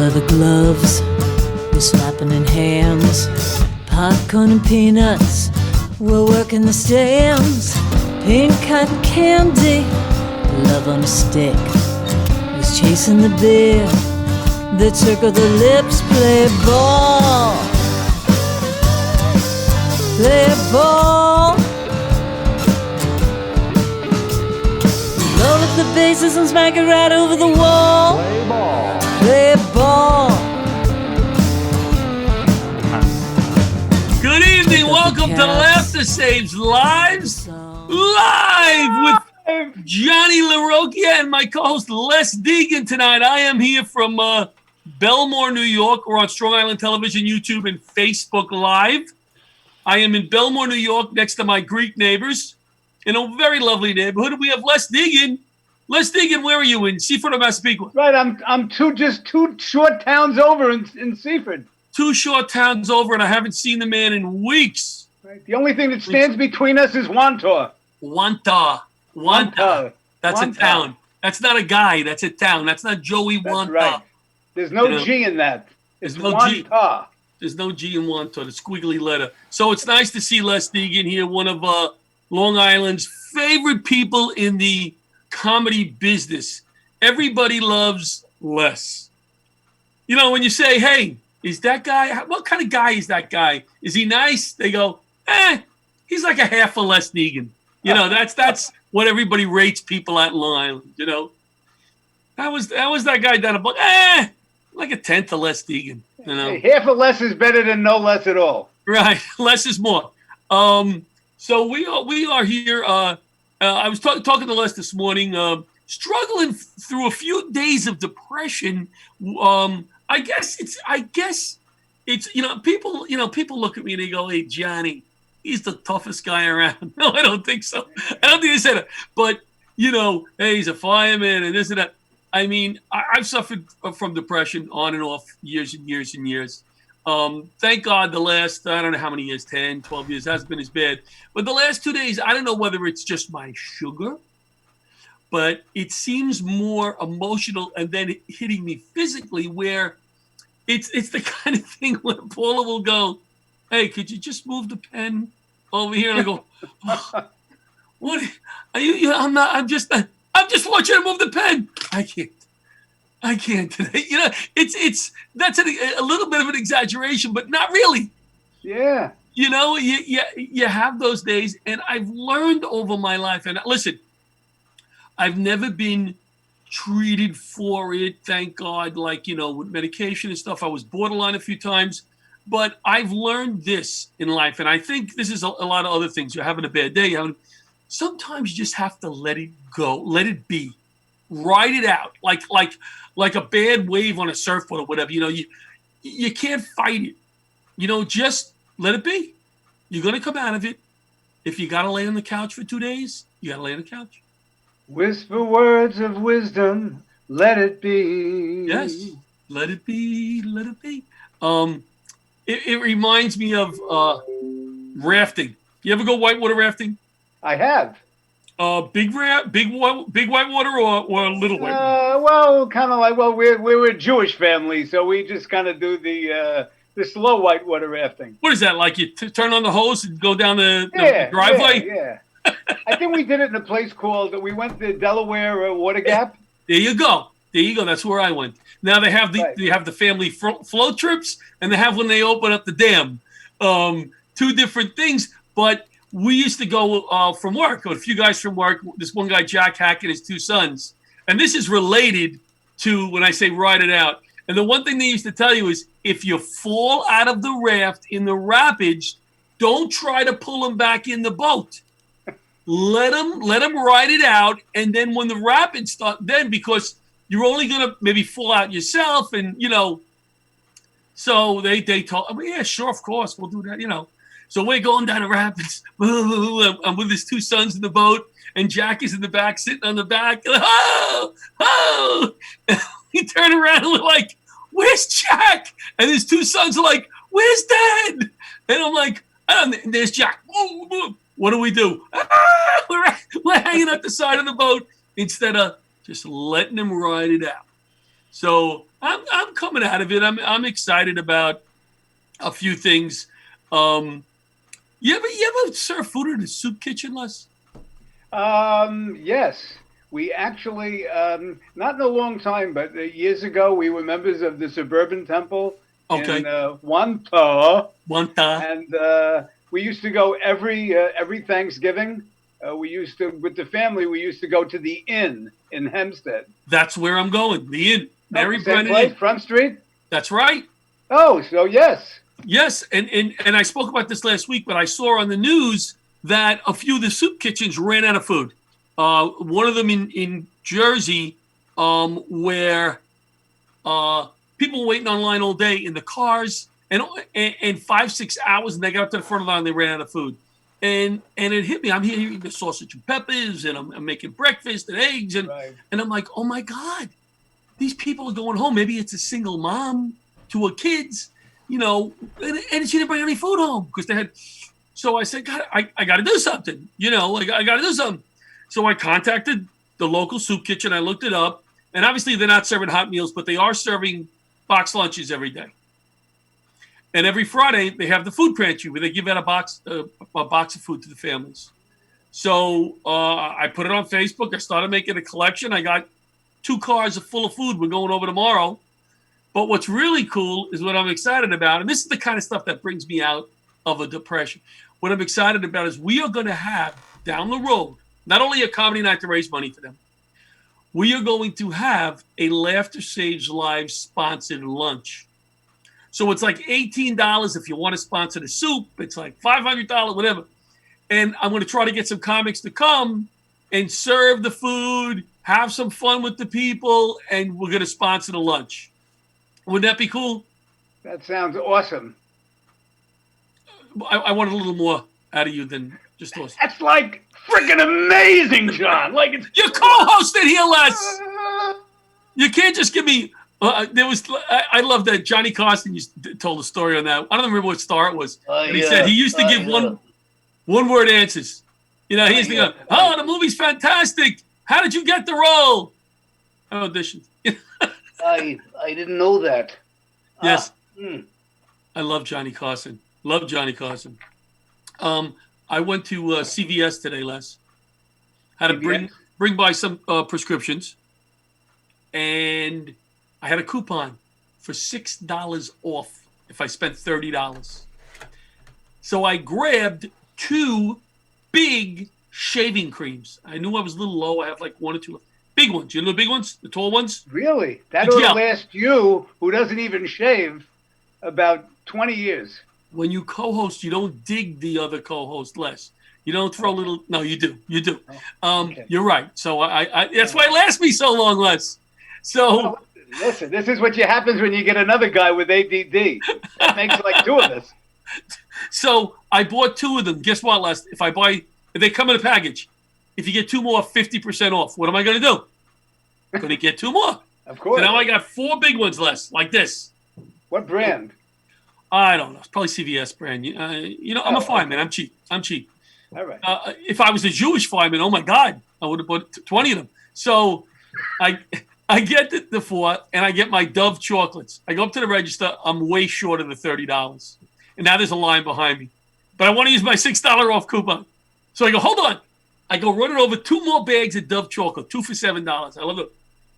leather gloves, we're slapping in hands. Popcorn and peanuts, we're working the stands. Pink cotton candy, love on a stick. He's chasing the beer, they circle the lips. Play ball, play ball. Load up the bases and smack it right over the wall. Play ball. Play ball. Good evening. Welcome to Laughter Saves Lives. Live with Johnny Larrochia and my co-host Les Degan tonight. I am here from Belmore, New York. We're on Strong Island Television, YouTube, and Facebook Live. I am in Belmore, New York, next to my Greek neighbors in a very lovely neighborhood. We have Les Degan. Les Degan, where are you? In Seaford or Massapequa? Right, I'm just two short towns over in Seaford. 2 short towns over, and I haven't seen the man in weeks. Right. The only thing that stands between us is Wantor. Wanta. That's Wanta. a town. That's not a guy. That's a town. That's not Joey That's Wanta. right. There's no G in that. It's There's no G. Wanta. There's no G in Wanta, the squiggly letter. So it's nice to see Les Degan here, one of Long Island's favorite people in the comedy business. Everybody loves Les. You know, when you say, hey, is that guy, what kind of guy is that guy? Is he nice? They go, he's like a half a Les Degan. You know, that's what everybody rates people at in Long Island, you know. That was that guy down a block, like a tenth of Les Degan, you know. Hey, half a less is better than no less at all. Right, less is more. So we are here. I was talking to Les this morning, struggling through a few days of depression. I guess it's people look at me and they go, "Hey, Johnny, he's the toughest guy around." No, I don't think so. I don't think they said it. But hey, he's a fireman and this and that. I mean, I've suffered from depression on and off years and years and years. Thank God the last, I don't know how many years, 10, 12 years, hasn't been as bad. But the last 2 days, I don't know whether it's just my sugar, but it seems more emotional and then hitting me physically, where it's the kind of thing where Paula will go, "Hey, could you just move the pen over here?" And I go, "What are you? I'm just want you to move the pen." I can't today. That's a little bit of an exaggeration, but not really. Yeah. You have those days, and I've learned over my life. And listen, I've never been treated for it, thank God, like, with medication and stuff. I was borderline a few times, but I've learned this in life. And I think this is a lot of other things. You're having a bad day. Sometimes you just have to let it go, let it be, ride it out, like a bad wave on a surfboard or whatever. You can't fight it. Just let it be. You're going to come out of it. If you got to lay on the couch for 2 days, you got to lay on the couch. Whisper words of wisdom, let it be. Yes, let it be, let it be. It reminds me of rafting. You ever go whitewater rafting? I have. Big whitewater or little whitewater? Well, kind of like, we're a Jewish family, so we just kind of do the slow whitewater rafting. What is that, like you turn on the hose and go down the driveway? Yeah. I think we did it in a place called, we went to Delaware Water Gap. There you go. That's where I went. Now they have the family float trips, and they have when they open up the dam. 2 different things, but we used to go from work, a few guys from work, this one guy, Jack Hack, and his 2 sons. And this is related to when I say ride it out. And the one thing they used to tell you is, if you fall out of the raft in the rapids, don't try to pull them back in the boat. Let them ride it out. And then when the rapids start, then because you're only going to maybe fall out yourself. And, so they told me, yeah, sure, of course, we'll do that, So we're going down the rapids. I'm with his 2 sons in the boat, and Jack is in the back, sitting on the back. Oh! And we turn around and we're like, "Where's Jack?" And his 2 sons are like, "Where's Dad?" And I'm like, "There's Jack." What do we do? We're hanging at the side of the boat instead of just letting him ride it out. So I'm coming out of it. I'm excited about a few things. You ever serve food in a soup kitchen, Les? Yes. We actually, not in a long time, but years ago, we were members of the Suburban Temple in Wanta. And we used to go every Thanksgiving. We used to, with the family, we used to go to the Inn in Hempstead. That's where I'm going. The Inn. Mary Same Brennan. place, Front Street? That's right. Oh, so yes. Yes, and I spoke about this last week, but I saw on the news that a few of the soup kitchens ran out of food. One of them in Jersey, where people were waiting online all day in the cars, and 5-6 hours, and they got up to the front of the line, and they ran out of food. And it hit me. I'm here eating the sausage and peppers, and I'm making breakfast and eggs, and I'm like, oh my God, these people are going home. Maybe it's a single mom to her kids, and she didn't bring any food home because they had. So I said, God, I got to do something. I got to do something. So I contacted the local soup kitchen. I looked it up, and obviously they're not serving hot meals, but they are serving box lunches every day. And every Friday they have the food pantry where they give out a box of food to the families. So I put it on Facebook. I started making a collection. I got 2 cars full of food. We're going over tomorrow. But what's really cool is what I'm excited about, and this is the kind of stuff that brings me out of a depression. What I'm excited about is we are going to have down the road, not only a comedy night to raise money for them, we are going to have a Laughter Saves Lives sponsored lunch. So it's like $18 if you want to sponsor the soup. It's like $500, whatever. And I'm going to try to get some comics to come and serve the food, have some fun with the people, and we're going to sponsor the lunch. Wouldn't that be cool? That sounds awesome. I want a little more out of you than just awesome. That's like freaking amazing, John. Like it's you're co-hosted here, Les. You can't just give me. I love that Johnny Carson told a story on that. I don't remember what star it was. He said he used to give one word answers. He used to go, "Oh, the movie's fantastic. How did you get the role?" I auditioned. I didn't know that. Yes. I love Johnny Carson. Love Johnny Carson. I went to CVS today, Les. Had to bring by some prescriptions, and I had a coupon for $6 off if I spent $30. So I grabbed 2 big shaving creams. I knew I was a little low. I have like 1 or 2 big ones. You know the big ones, the tall ones. Really? That would last you, who doesn't even shave, about 20 years. When you co-host, you don't dig the other co-host less. You don't throw little. No, you do. You do. Okay. You're right. So I that's why it lasts me so long, Les. So listen, this is what happens when you get another guy with ADD. That makes like 2 of us. So I bought 2 of them. Guess what, Les? If they come in a package, if you get 2 more, 50% off. What am I going to do? I'm going to get 2 more. Of course. So now I got 4 big ones, Les, like this. What brand? I don't know. It's probably CVS brand. I'm a fireman. I'm cheap. All right. If I was a Jewish fireman, oh my God, I would have bought 20 of them. So I get the 4, and I get my Dove chocolates. I go up to the register. I'm way short of the $30. And now there's a line behind me. But I want to use my $6 off coupon. So I go, hold on. I go running over 2 more bags of Dove chocolate, 2 for $7. I love it.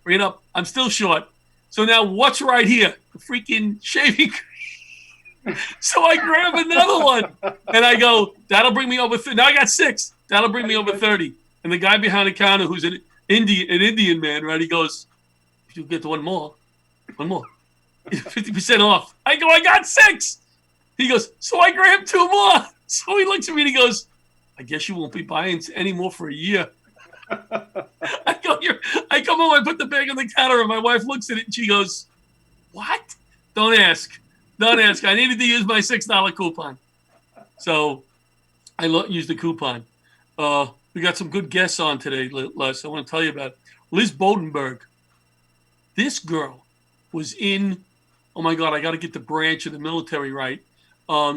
Bring it up. I'm still short. So now what's right here? The freaking shaving cream. So I grab another one, and I go, that'll bring me over. Now I got 6. That'll bring me over 30. And the guy behind the counter, who's an Indian man, right? He goes, if you get 1 more, 50% off. I go, I got 6. He goes, so I grabbed 2 more. So he looks at me and he goes, I guess you won't be buying any more for a year. I come home, I put the bag on the counter, and my wife looks at it and she goes, what? Don't ask. I needed to use my $6 coupon. So I used the coupon. We got some good guests on today, Les. I want to tell you about Liz Bodenberg. This girl was in, oh my God, I got to get the branch of the military right.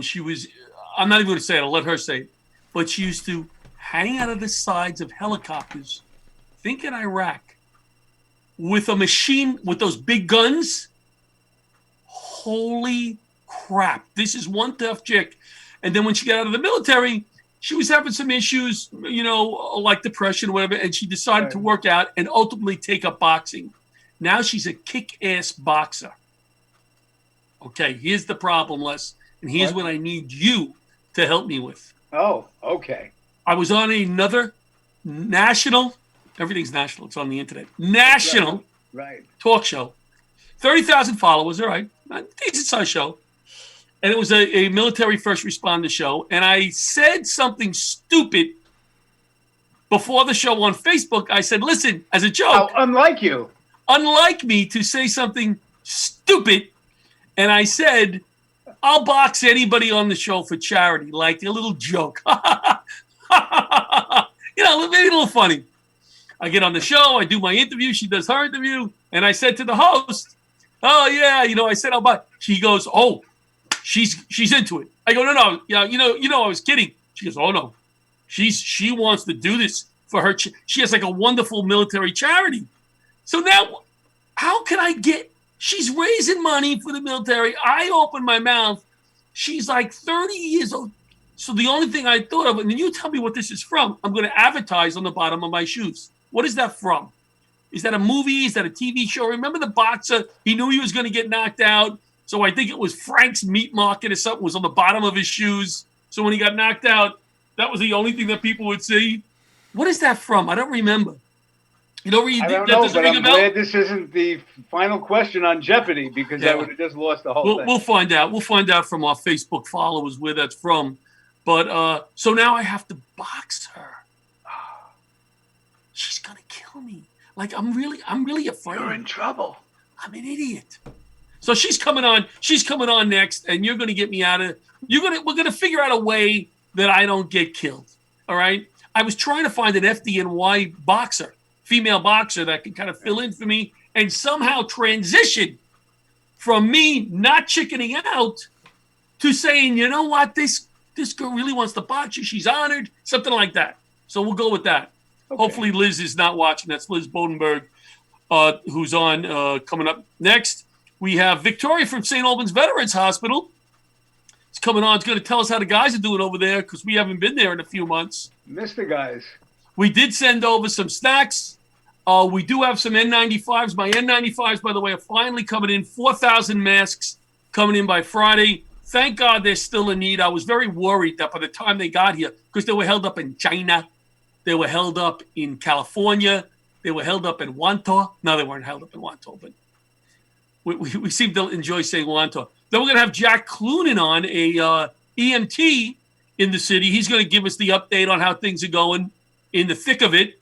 She was, I'm not even going to say it, I'll let her say it. But she used to hang out of the sides of helicopters, think in Iraq, with a machine, with those big guns, holy crap, this is one tough chick. And then when she got out of the military, she was having some issues, like depression or whatever, and she decided to work out and ultimately take up boxing. Now she's a kick-ass boxer. Okay, here's the problem, Les, and here's what I need you to help me with. Oh, okay. I was on another national, everything's national, it's on the internet, national talk show. 30,000 followers, all right, decent size show. And it was a military first responder show. And I said something stupid before the show on Facebook. I said, listen, as a joke. Oh, unlike you. Unlike me to say something stupid. And I said, I'll box anybody on the show for charity, like a little joke. Maybe a little funny. I get on the show, I do my interview, she does her interview, and I said to the host, oh yeah, I said I'll box. She goes, oh, she's into it. I go, no, I was kidding. She goes, oh no, she wants to do this for her. She has like a wonderful military charity. So now, how can I get? She's raising money for the military. I open my mouth. She's like 30 years old. So the only thing I thought of, and then you tell me what this is from. I'm going to advertise on the bottom of my shoes. What is that from? Is that a movie? Is that a TV show? Remember the boxer? He knew he was going to get knocked out. So I think it was Frank's Meat Market or something was on the bottom of his shoes. So when he got knocked out, that was the only thing that people would see. What is that from? I don't remember. I don't know, but I'm glad this isn't the final question on Jeopardy because I would have just lost the whole thing. We'll find out. We'll find out from our Facebook followers where that's from. But so now I have to box her. She's gonna kill me. Like I'm really afraid. You're in trouble. I'm an idiot. So she's coming on. She's coming on next, and you're gonna get me out of. We're gonna figure out a way that I don't get killed. All right. I was trying to find an FDNY boxer, female boxer that can kind of fill in for me and somehow transition from me not chickening out to saying, you know what, this girl really wants to box you. She's honored, something like that. So we'll go with that. Okay. Hopefully Liz is not watching. That's Liz Bodenberg, who's on coming up next. We have Victoria from St. Albans Veterans Hospital. It's coming on. It's going to tell us how the guys are doing over there because we haven't been there in a few months. Missed the guys. We did send over some snacks. We do have some N95s. My N95s, by the way, are finally coming in. 4,000 masks coming in by Friday. Thank God they're still in need. I was very worried that by the time they got here, because they were held up in China, they were held up in California, they were held up in Wantagh. No, they weren't held up in Wantagh, but we seem to enjoy saying Wantagh. Then we're going to have Jack Clooney on, a EMT in the city. He's going to give us the update on how things are going in the thick of it.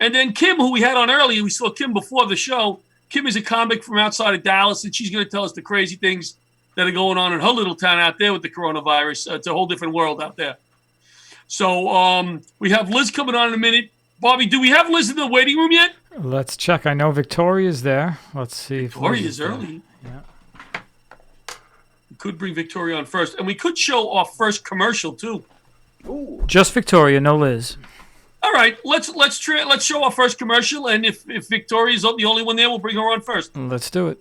And then Kim, who we had on earlier, we saw Kim before the show. Kim is a comic from outside of Dallas, and she's going to tell us the crazy things that are going on in her little town out there with the coronavirus. It's a whole different world out there. So we have Liz coming on in a minute. Bobby, do we have Liz in the waiting room yet? Let's check. I know Victoria's there. Let's see. Victoria's early. Yeah. We could bring Victoria on first, and we could show our first commercial too. Ooh. Just Victoria, no Liz. All right, let's show our first commercial, and if Victoria's the only one there, we'll bring her on first. Let's do it.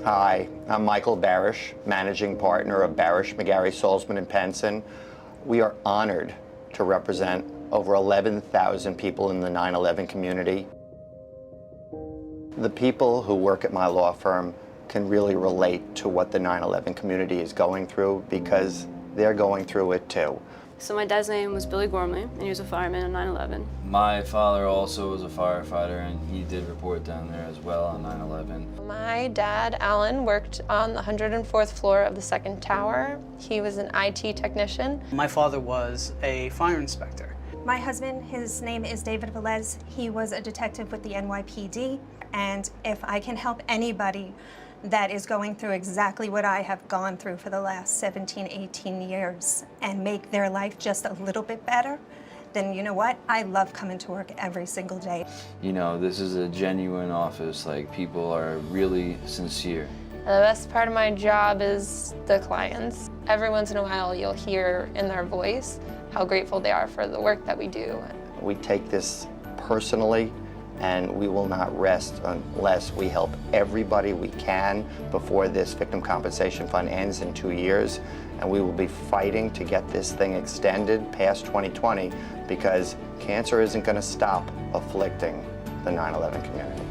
Hi, I'm Michael Barish, managing partner of Barish, McGarry, Salzman, and Penson. We are honored to represent over 11,000 people in the 9/11 community. The people who work at my law firm can really relate to what the 9/11 community is going through because they're going through it too. So my dad's name was Billy Gormley, and he was a fireman on 9/11. My father also was a firefighter, and he did report down there as well on 9/11. My dad, Alan, worked on the 104th floor of the second tower. He was an IT technician. My father was a fire inspector. My husband, his name is David Velez. He was a detective with the NYPD, and if I can help anybody that is going through exactly what I have gone through for the last 17, 18 years and make their life just a little bit better, then you know what? I love coming to work every single day. You know, this is a genuine office. Like, people are really sincere. The best part of my job is the clients. Every once in a while you'll hear in their voice how grateful they are for the work that we do. We take this personally, and we will not rest unless we help everybody we can before this Victim Compensation Fund ends in 2 years. And we will be fighting to get this thing extended past 2020 because cancer isn't going to stop afflicting the 9/11 community.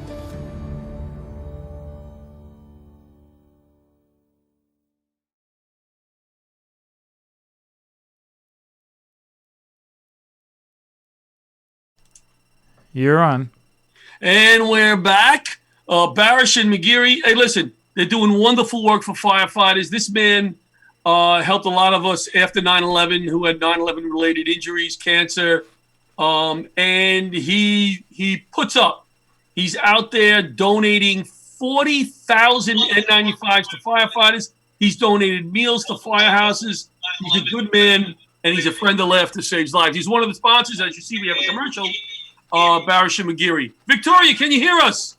You're on. And we're back. Barish and McGeary. Hey, listen, they're doing wonderful work for firefighters. This man helped a lot of us after 9/11 who had 9/11 related injuries, cancer. And he puts up. He's out there donating 40,000 N95s to firefighters. He's donated meals to firehouses. He's a good man, and he's a friend of Laughter Saves Lives. He's one of the sponsors. As you see, we have a commercial. Barish and McGeary. Victoria, can you hear us?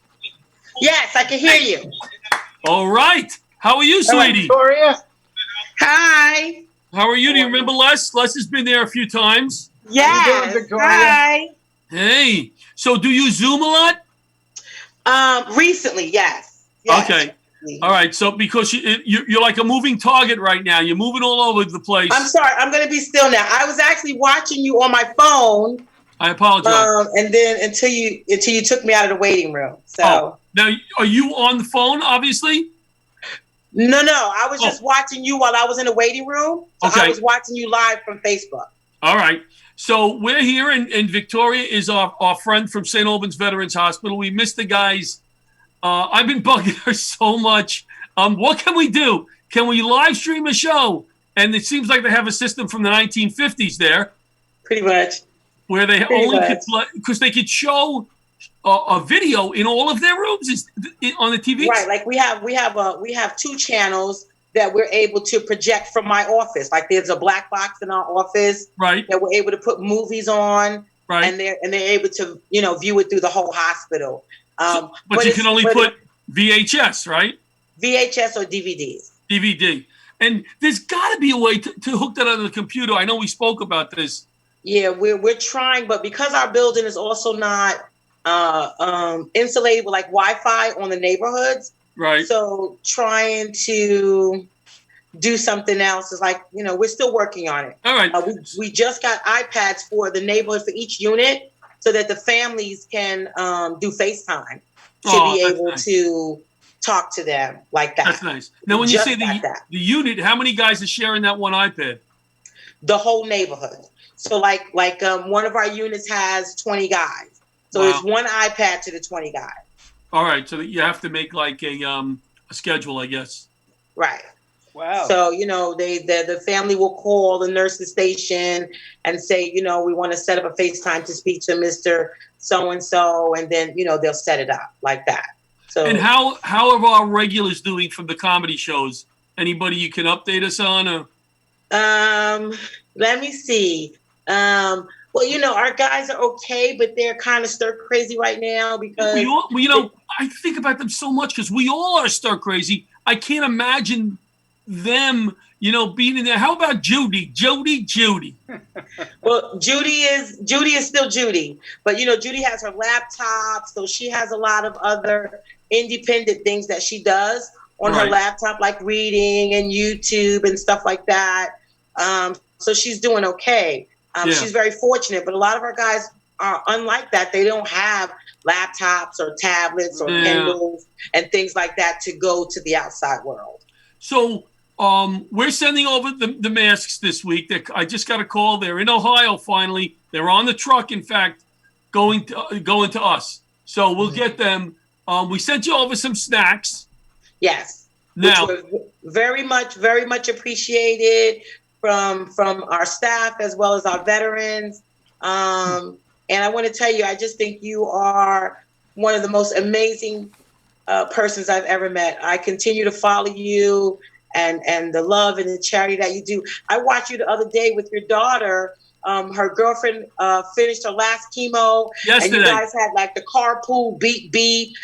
Yes, I can hear you. All right. How are you, sweetie? Victoria. Hi. How are you? Do you remember Les? Les has been there a few times. Yes. How you doing, Victoria? Hi. Hey. So do you Zoom a lot? Recently, yes. Yes. Okay. All right. So because you're like a moving target right now. You're moving all over the place. I'm sorry. I'm going to be still now. I was actually watching you on my phone. I apologize. And then until you took me out of the waiting room. So now, are you on the phone? Obviously. No. I was just watching you while I was in the waiting room. So Okay. I was watching you live from Facebook. All right. So we're here, and Victoria is our friend from St. Albans Veterans Hospital. We missed the guys. I've been bugging her so much. What can we do? Can we live stream a show? And it seems like they have a system from the 1950s there. Pretty much. Where they could play, because they could show a video in all of their rooms on the TV. Right, like we have 2 channels that we're able to project from my office. Like there's a black box in our office, right? That we're able to put movies on, right? And they're able to view it through the whole hospital. But you can only put VHS, right? VHS or DVDs. DVD, and there's got to be a way to hook that onto the computer. I know we spoke about this. Yeah, we're trying, but because our building is also not insulated with like Wi-Fi on the neighborhoods, right? So trying to do something else is like we're still working on it. All right, we just got iPads for the neighborhoods for each unit, so that the families can do FaceTime to be able to talk to them like that. That's nice. Now, when you say the unit, how many guys are sharing that one iPad? The whole neighborhood. So like one of our units has 20 guys. So it's one iPad to the 20 guys. All right. So you have to make like a schedule, I guess. Right. Wow. So, the family will call the nurse's station and say, we want to set up a FaceTime to speak to Mr. So-and-so. And then, they'll set it up like that. So. And how are our regulars doing from the comedy shows? Anybody you can update us on? Or? Let me see. Well, our guys are okay, but they're kind of stir crazy right now because I think about them so much because we all are stir crazy. I can't imagine them, being in there. How about Judy? Judy. Well, Judy is still Judy, but Judy has her laptop, so she has a lot of other independent things that she does on her laptop, like reading and YouTube and stuff like that. So she's doing okay. She's very fortunate, but a lot of our guys are unlike that. They don't have laptops or tablets or Kindles and things like that to go to the outside world. So we're sending over the masks this week. I just got a call. They're in Ohio finally. They're on the truck, in fact, going to us. So we'll get them. We sent you over some snacks. Yes. Now, which were very much appreciated from our staff as well as our veterans. And I want to tell you, I just think you are one of the most amazing persons I've ever met. I continue to follow you and the love and the charity that you do. I watched you the other day with your daughter. Her girlfriend finished her last chemo. Yesterday. And you guys had like the carpool beep,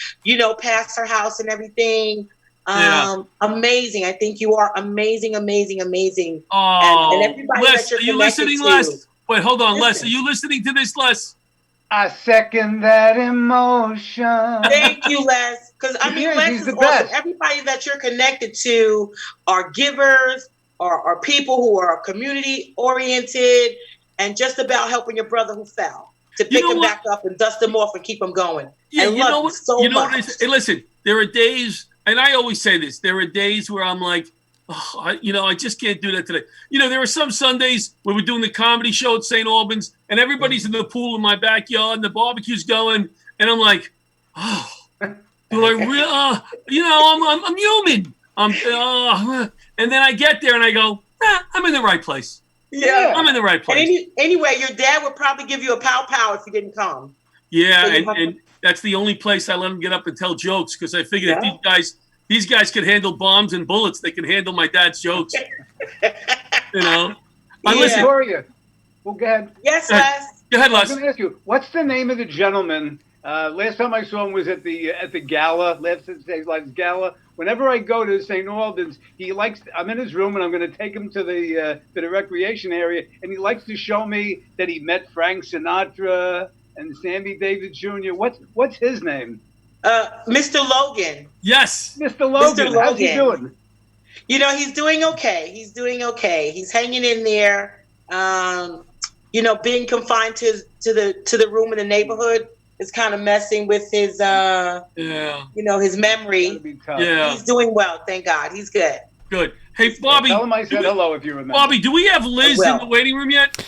past her house and everything. Amazing. I think you are amazing. Oh, And everybody Les, that you're are you listening, to. Les? Wait, hold on, Les. Are you listening to this, Les? I second that emotion. Thank you, Les. Because I mean, Les is awesome. Everybody that you're connected to are givers, are people who are community oriented, and just about helping your brother who fell to pick him back up and dust him off and keep him going. Yeah, and love him so much. Hey, listen, there are days, and I always say this. There are days where I'm like, oh, I just can't do that today. There are some Sundays where we're doing the comedy show at St. Albans, and everybody's in the pool in my backyard, and the barbecue's going, and I'm like, oh, do I really? I'm human. And then I get there and I go, I'm in the right place. Yeah, I'm in the right place. And anyway, your dad would probably give you a pow if you didn't come. Yeah, and that's the only place I let him get up and tell jokes, because I figured if these guys could handle bombs and bullets, they can handle my dad's jokes. Listen. Victoria, well, go ahead. Yes, Les. Go ahead, Les. I was going to ask you, what's the name of the gentleman? Last time I saw him was at the gala, last gala. Whenever I go to St. Albans, I'm in his room and I'm going to take him to the recreation area, and he likes to show me that he met Frank Sinatra and Sammy Davis Jr. What's his name? Mr. Logan. Yes. Mr. Logan. How's he doing? He's doing okay. He's hanging in there. Being confined to the room in the neighborhood is kind of messing with his his memory. Yeah. He's doing well, thank God. He's good. Good. Hey, Bobby. Tell him I said hello if you remember. Bobby, do we have Liz in the waiting room yet?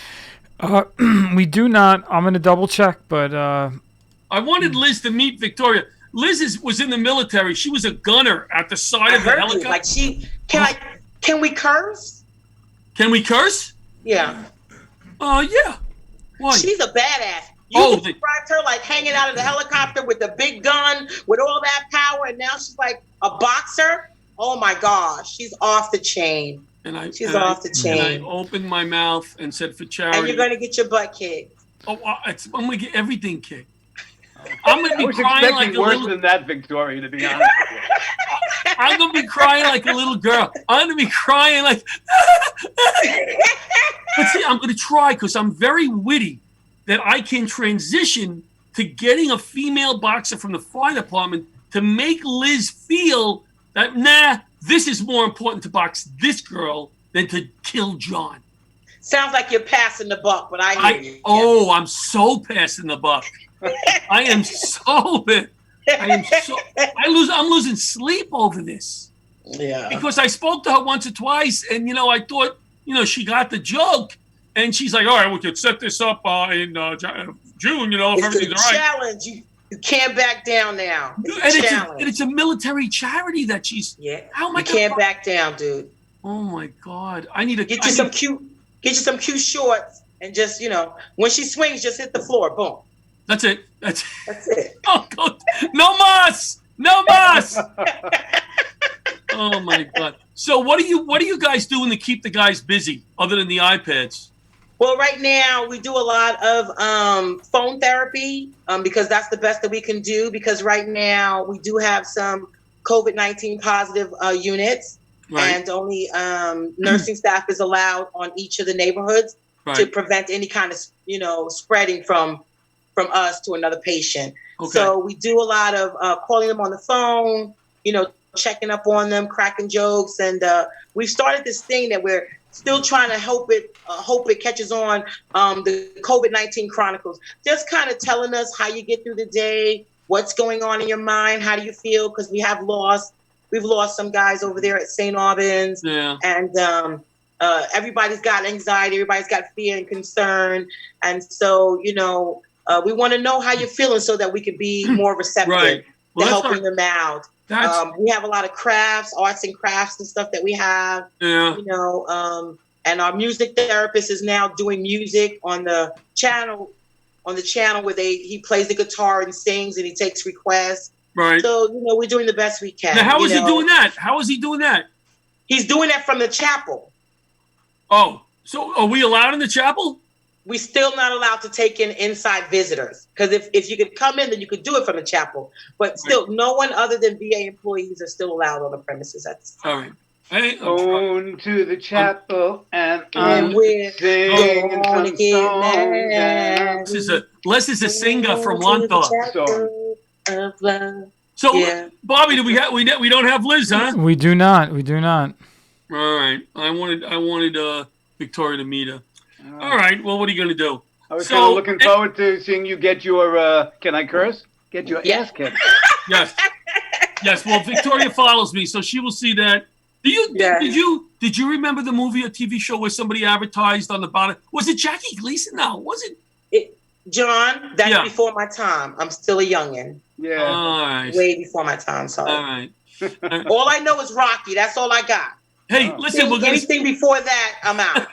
We do not. I'm going to double check, but I wanted Liz to meet Victoria. Liz was in the military. She was a gunner at the side of the helicopter. Can we curse? Can we curse? Yeah. Yeah. Why? She's a badass. You described her like hanging out of the helicopter with the big gun, with all that power, and now she's like a boxer. Oh my gosh, she's off the chain. She's off the chain. And I opened my mouth and said, for charity. And you're going to get your butt kicked. Oh, I'm going to get everything kicked. I'm going to be crying like a worse little... than that, Victoria, to be honest with you. I'm going to be crying like a little girl. I'm going to be crying like... But see, I'm going to try, because I'm very witty, that I can transition to getting a female boxer from the fire department to make Liz feel that, this is more important to box this girl than to kill John. Sounds like you're passing the buck, but I hear you. Oh, I'm so passing the buck. I am so bad. I'm losing sleep over this. Yeah. Because I spoke to her once or twice, and I thought, she got the joke, and she's like, all right, we could set this up in June, if everything's all right. Challenge. You can't back down now. It's a military charity that she's. Yeah. How am I? You can't back down, dude. Oh my God! I need to get you some cute shorts, and just when she swings, just hit the floor. Boom. That's it. That's it. Oh God! No mas! No mas! Oh my God! So what are you guys doing to keep the guys busy, other than the iPads? Well, right now we do a lot of phone therapy because that's the best that we can do. Because right now we do have some COVID-19 positive units, and only nursing staff is allowed on each of the neighborhoods to prevent any kind of spreading from us to another patient. Okay. So we do a lot of calling them on the phone, checking up on them, cracking jokes, and we've started this thing that we're still trying to hope it catches on, the COVID-19 Chronicles. Just kind of telling us how you get through the day, what's going on in your mind, how do you feel? Because we've lost some guys over there at St. Albans. Yeah. And everybody's got anxiety, everybody's got fear and concern. And so, we want to know how you're feeling so that we can be more receptive to helping them out. We have a lot of arts and crafts and stuff that we have. Yeah. And our music therapist is now doing music on the channel where he plays the guitar and sings and he takes requests. Right. So, we're doing the best we can. Now, how is he doing that? How is he doing that? He's doing that from the chapel. Oh, so are we allowed in the chapel? we still not allowed to take in inside visitors. Because if you could come in, then you could do it from the chapel. But still, no one other than VA employees are still allowed on the premises at this time. All right. Hey, on to the chapel and we're singing some songs. Les is a singer from Wantagh. So, Yeah. Bobby, do we don't have Liz, huh? We do not. We do not. All right. I wanted Victoria to meet her. All right. Well, what are you going to do? I was kind of looking forward to seeing you get your, can I curse? Get your ass kicked. Yes. Yes. Well, Victoria follows me, so she will see that. Did you remember the movie or TV show where somebody advertised on the bottom? Was it Jackie Gleason? No, was it? John, that's before my time. I'm still a youngin'. Yeah. All right. Way before my time, sorry. All right. All I know is Rocky. That's all I got. Hey, listen, anything before that, I'm out.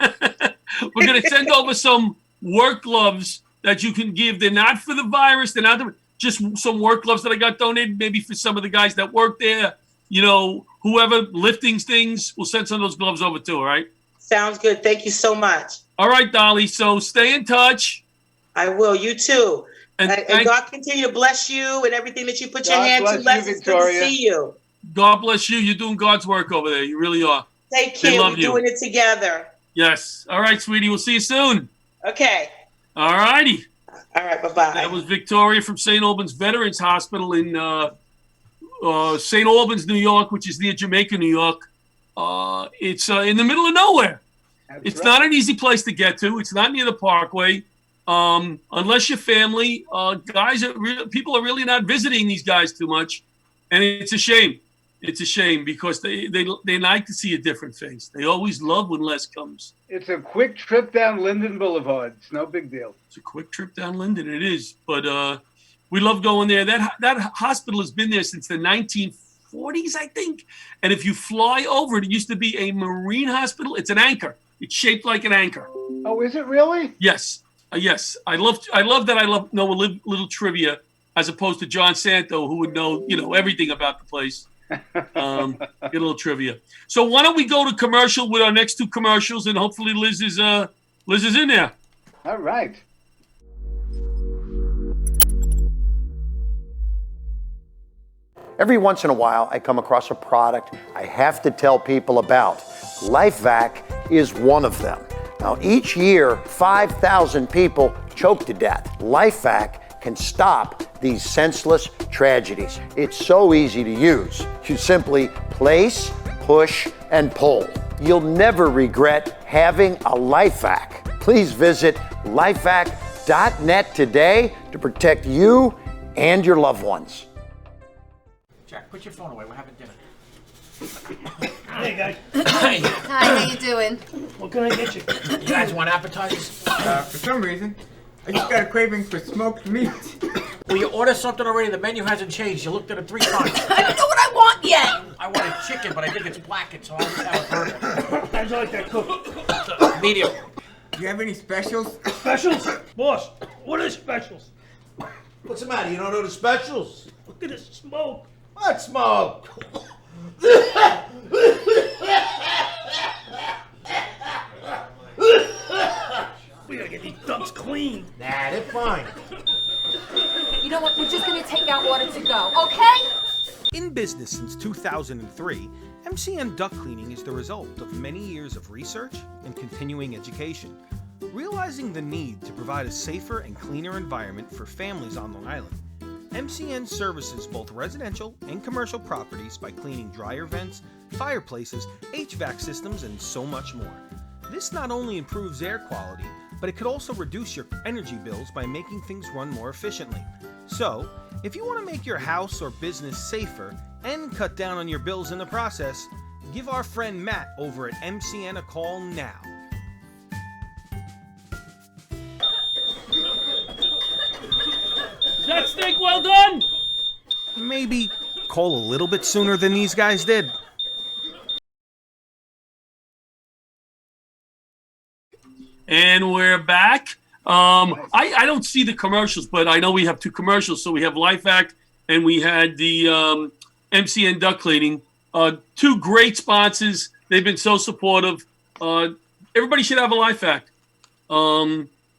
We're going to send over some work gloves that you can give. They're not for the virus. They're not just some work gloves that I got donated, maybe for some of the guys that work there. You know, whoever lifting things, we'll send some of those gloves over too, all right? Sounds good. Thank you so much. All right, Dolly. So stay in touch. I will. You too. And God continue to bless you and everything that you put your hand to. Les, it's good to see you. God bless you. You're doing God's work over there. You really are. Take care. We're doing it together. Yes. All right, sweetie. We'll see you soon. Okay. All righty. All right. Bye-bye. That was Victoria from St. Albans Veterans Hospital in St. Albans, New York, which is near Jamaica, New York. It's in the middle of nowhere. It's not an easy place to get to. It's not near the Parkway. Unless you're family, people are really not visiting these guys too much. And it's a shame. It's a shame because they like to see a different face. They always love when Les comes. It's a quick trip down Linden Boulevard. It's no big deal. It's a quick trip down Linden. It is. But we love going there. That hospital has been there since the 1940s, I think. And if you fly over, it used to be a marine hospital. It's an anchor. It's shaped like an anchor. Oh, is it really? Yes. Yes. I love that. I know a little trivia as opposed to John Santo, who would know, everything about the place. Get a little trivia. So why don't we go to commercial with our next two commercials, and hopefully Liz is in there. All right. Every once in a while, I come across a product I have to tell people about. LifeVac is one of them. Now, each year, 5,000 people choke to death. LifeVac can stop these senseless tragedies. It's so easy to use. You simply place, push, and pull. You'll never regret having a LifeVac. Please visit lifevac.net today to protect you and your loved ones. Jack, put your phone away. We're having dinner. Hey, guys. Hi, how you doing? What can I get you? You guys want appetizers? For some reason, I just got a craving for smoked meat. Well, you ordered something already. The menu hasn't changed. You looked at it 3 times. I don't know what I want yet. I wanted chicken, but I think it's blackened, so I'll just have a burger. How'd you like that cooked? Medium. Do you have any specials? Specials? Boss, what are specials? What's the matter? You don't know the specials? Look at this smoke. What smoke? We gotta get these dumps clean. Nah, they're fine. You know what? We're just gonna take our order to go, okay? In business since 2003, MCN Duct Cleaning is the result of many years of research and continuing education, realizing the need to provide a safer and cleaner environment for families on Long Island. MCN services both residential and commercial properties by cleaning dryer vents, fireplaces, HVAC systems, and so much more. This not only improves air quality, but it could also reduce your energy bills by making things run more efficiently. So, if you want to make your house or business safer and cut down on your bills in the process, give our friend Matt over at MCN a call now. Is that steak well done? Maybe call a little bit sooner than these guys did. And we're back. I don't see the commercials, but I know we have two commercials. So we have LifeVac and we had the MCN Duct Cleaning. Two great sponsors. They've been so supportive. Everybody should have a LifeVac.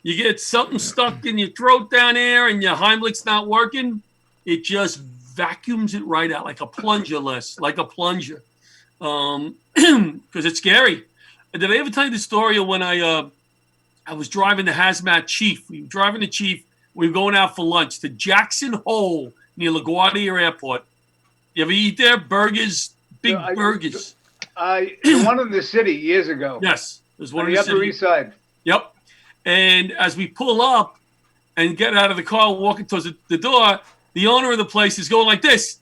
you get something stuck in your throat down there and your Heimlich's not working, it just vacuums it right out like a plunger, like a plunger. Because it's scary. Did I ever tell you the story of when I was driving the hazmat chief? We were driving the chief. We were going out for lunch to Jackson Hole near LaGuardia Airport. You ever eat there? Burgers, big burgers. The one in the city years ago. Yes. There's one on in the the Upper city. East Side. Yep. And as we pull up and get out of the car, walking towards the door, the owner of the place is going like this.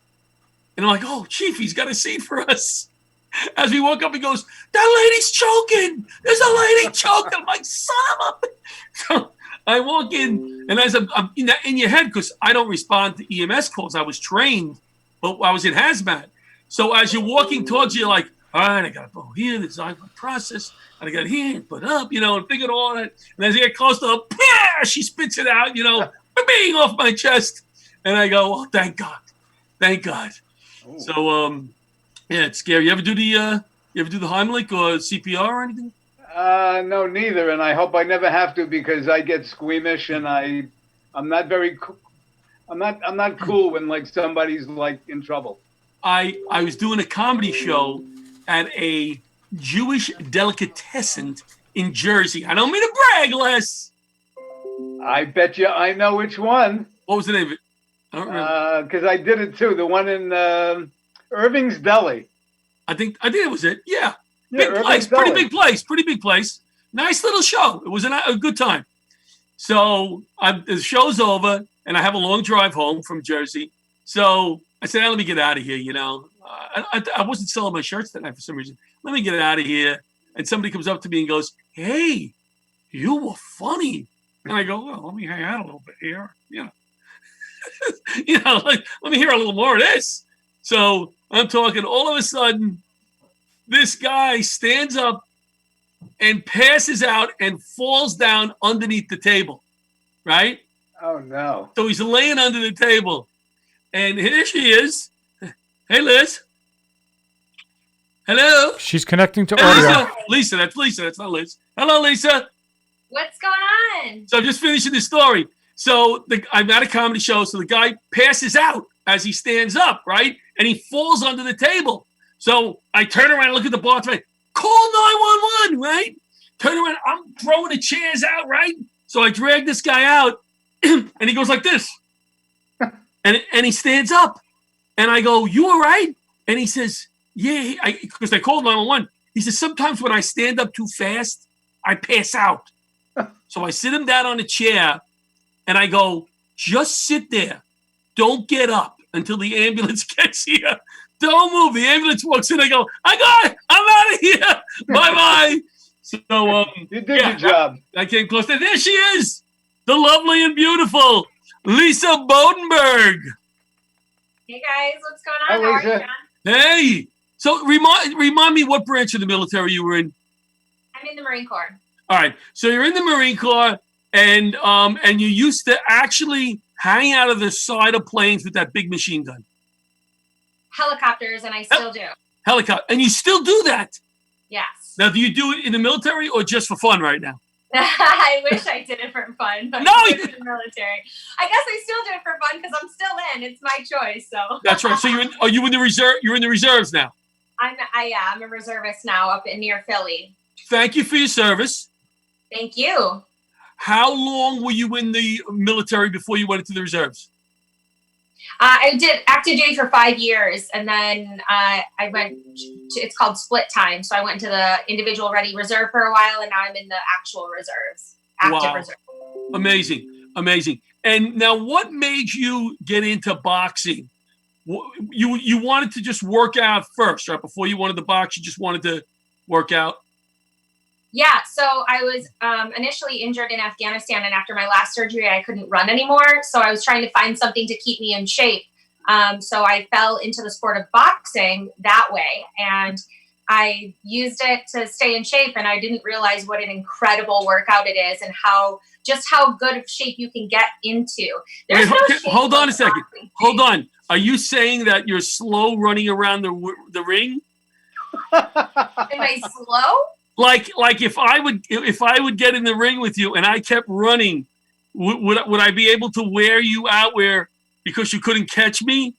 And I'm like, oh, Chief, he's got a seat for us. As we walk up, he goes, that lady's choking. There's a lady choking. I'm like, son of a... So I walk in, and as I'm in your head, because I don't respond to EMS calls. I was trained, but I was in hazmat. So as you're walking towards you, like, all right, I got to go here. This is my process. And I got here, put up, and figure all that. And as I get close to her, she spits it out, bang off my chest. And I go, oh, thank God. Thank God. Oh. So, yeah, it's scary. You ever do the Heimlich or CPR or anything? No, neither. And I hope I never have to because I get squeamish and I'm not very I'm not cool when like somebody's like in trouble. I was doing a comedy show at a Jewish delicatessen in Jersey. I don't mean to brag, Les. I bet you I know which one. What was the name of it? I don't remember. Because I did it too. The one in Irving's Deli. I think it was it. Yeah. Big place. Pretty big place. Pretty big place. Nice little show. It was a good time. So the show's over, and I have a long drive home from Jersey. So I said, let me get out of here, I wasn't selling my shirts that night for some reason. Let me get out of here. And somebody comes up to me and goes, hey, you were funny. And I go, well, let me hang out a little bit here. Like, let me hear a little more of this. So I'm talking, all of a sudden, this guy stands up and passes out and falls down underneath the table, right? Oh, no. So he's laying under the table. And here she is. Hey, Liz. Hello. She's connecting to hey, audio. Lisa. That's Lisa. That's not Liz. Hello, Lisa. What's going on? So I'm just finishing the story. So I'm at a comedy show. So the guy passes out as he stands up, right? And he falls under the table. So I turn around and look at the bartender. Call 911, right? Turn around. I'm throwing the chairs out, right? So I drag this guy out, and he goes like this. And he stands up. And I go, you all right? And he says, yeah, because I called 911. He says, sometimes when I stand up too fast, I pass out. So I sit him down on a chair, and I go, just sit there. Don't get up until the ambulance gets here. Don't move. The ambulance walks in. I go, I got it. I'm out of here. Bye-bye. So, you did your job. I came close. And there she is, the lovely and beautiful Lisa Bodenberg. Hey, guys. What's going on? Hi, Lisa. How are you, John? Hey. So remind me what branch of the military you were in. I'm in the Marine Corps. All right. So you're in the Marine Corps, and you used to actually hang out of the side of planes with that big machine gun. Helicopters, and I still do. Helicopter. And you still do that? Yes. Now, do you do it in the military or just for fun right now? I wish I did it for fun, but no, I do it in the military. I guess I still do it for fun because I'm still in. It's my choice. So that's right. So are you in the reserve? You're in the reserves now. I'm a reservist now up near Philly. Thank you for your service. Thank you. How long were you in the military before you went into the reserves? I did active duty for 5 years, and then I went to, it's called split time. So I went to the individual ready reserve for a while, and now I'm in the actual reserves, active reserve. Amazing. And now what made you get into boxing? You wanted to just work out first, right? Before you wanted to box, you just wanted to work out? Yeah, so I was initially injured in Afghanistan, and after my last surgery, I couldn't run anymore. So I was trying to find something to keep me in shape. So I fell into the sport of boxing that way, and I used it to stay in shape. And I didn't realize what an incredible workout it is, and how good of shape you can get into. Hold on a second. Hold on. Are you saying that you're slow running around the ring? Am I slow? Like if I would get in the ring with you and I kept running, would I be able to wear you out because you couldn't catch me?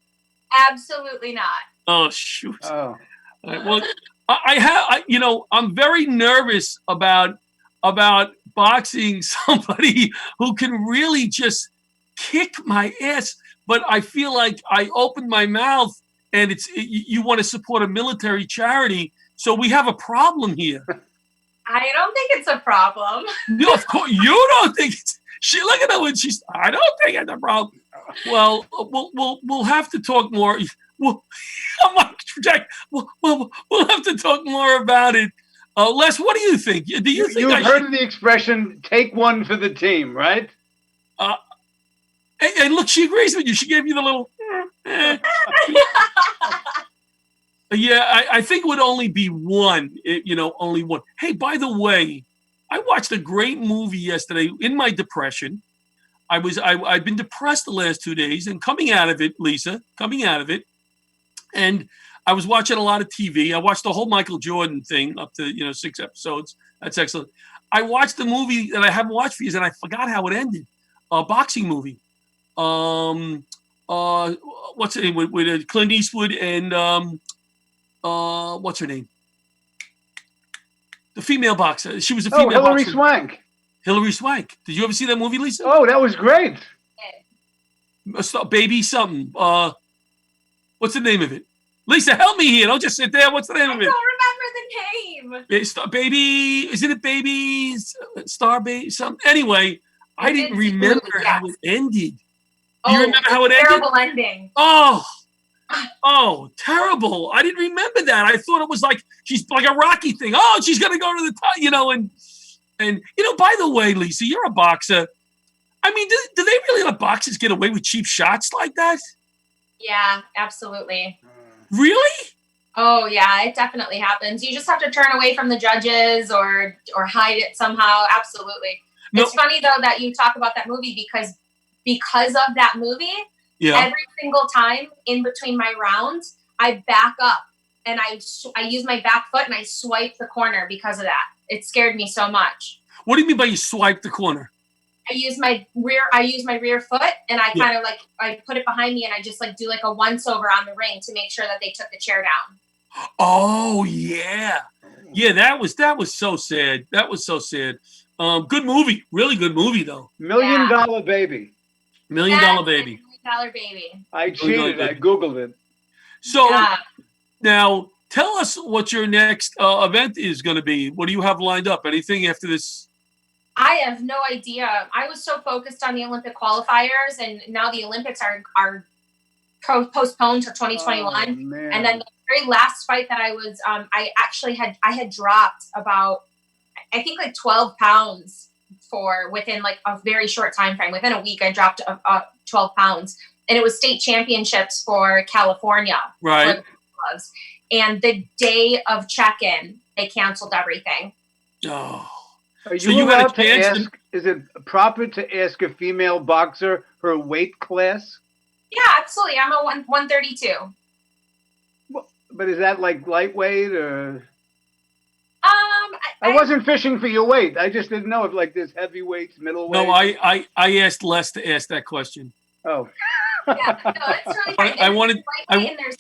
Absolutely not. Oh shoot. Oh. Well, I'm very nervous about boxing somebody who can really just kick my ass. But I feel like I opened my mouth, and you want to support a military charity, so we have a problem here. I don't think it's a problem. No, of course you don't think it's. Look at her when she's. I don't think it's a problem. Well, we'll have to talk more. We'll have to talk more about it. Les, what do you think? Do you think you've heard of the expression "take one for the team," right? And look, she agrees with you. She gave you the little. Yeah, I think it would only be one. Only one. Hey, by the way, I watched a great movie yesterday in my depression. I've been depressed the last 2 days, and coming out of it, Lisa, and I was watching a lot of TV. I watched the whole Michael Jordan thing up to 6 episodes. That's excellent. I watched the movie that I haven't watched for years, and I forgot how it ended. A boxing movie. What's her name with Clint Eastwood and what's her name? The female boxer. She was a female Hilary boxer. Swank. Hilary Swank. Did you ever see that movie, Lisa? Oh, that was great. Baby something. What's the name of it? Lisa, help me here. Don't just sit there. What's the name of it? I don't remember the name. It's Baby. Isn't it Baby? Star Baby? Something. Anyway, I didn't remember how it ended. Do you remember how it ended? Terrible ending. Oh, terrible. I didn't remember that. I thought it was like she's like a Rocky thing. Oh, she's going to go to the top, and by the way, Lisa, you're a boxer. I mean, do they really let boxers get away with cheap shots like that? Yeah, absolutely. Really? Oh, yeah, it definitely happens. You just have to turn away from the judges or hide it somehow. Absolutely. No. It's funny, though, that you talk about that movie because of that movie, every single time in between my rounds, I back up and I use my back foot and I swipe the corner because of that. It scared me so much. What do you mean by you swipe the corner? I use my rear foot and I kind of I put it behind me and I just do like a once over on the ring to make sure that they took the chair down. Oh yeah. Yeah, that was so sad. That was so sad. Good movie. Really good movie though. $1 Million Baby. $1 Million Baby. $1 Million Baby. I cheated. I Googled it. So now tell us what your next event is going to be. What do you have lined up? Anything after this? I have no idea. I was so focused on the Olympic qualifiers, and now the Olympics are postponed to 2021. And then the very last fight that I was, I had dropped about, I think 12 pounds within a very short time frame. Within a week, I dropped 12 pounds, and it was state championships for California. Right. And the day of check-in, they canceled everything. Oh. Are you allowed to ask? Is it proper to ask a female boxer her weight class? Yeah, absolutely. I'm a 132. But is that like lightweight or? I wasn't fishing for your weight. I just didn't know if there's heavyweights, middleweight. No, I asked Les to ask that question. Oh. Yeah, no, it's really fine. And there's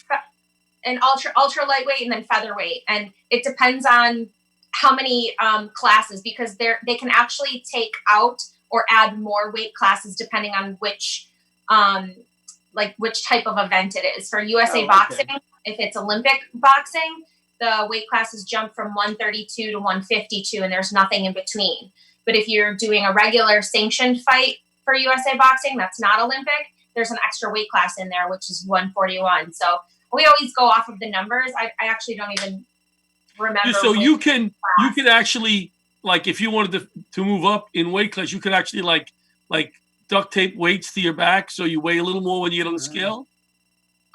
an ultra lightweight and then featherweight, and it depends on how many classes, because they can actually take out or add more weight classes depending on which type of event it is. For USA boxing, if it's Olympic boxing, the weight classes jump from 132 to 152, and there's nothing in between. But if you're doing a regular sanctioned fight for USA boxing, that's not Olympic, there's an extra weight class in there, which is 141. So we always go off of the numbers. I actually don't even remember. So you can actually, if you wanted to move up in weight class, you could actually like duct tape weights to your back so you weigh a little more when you get on the scale.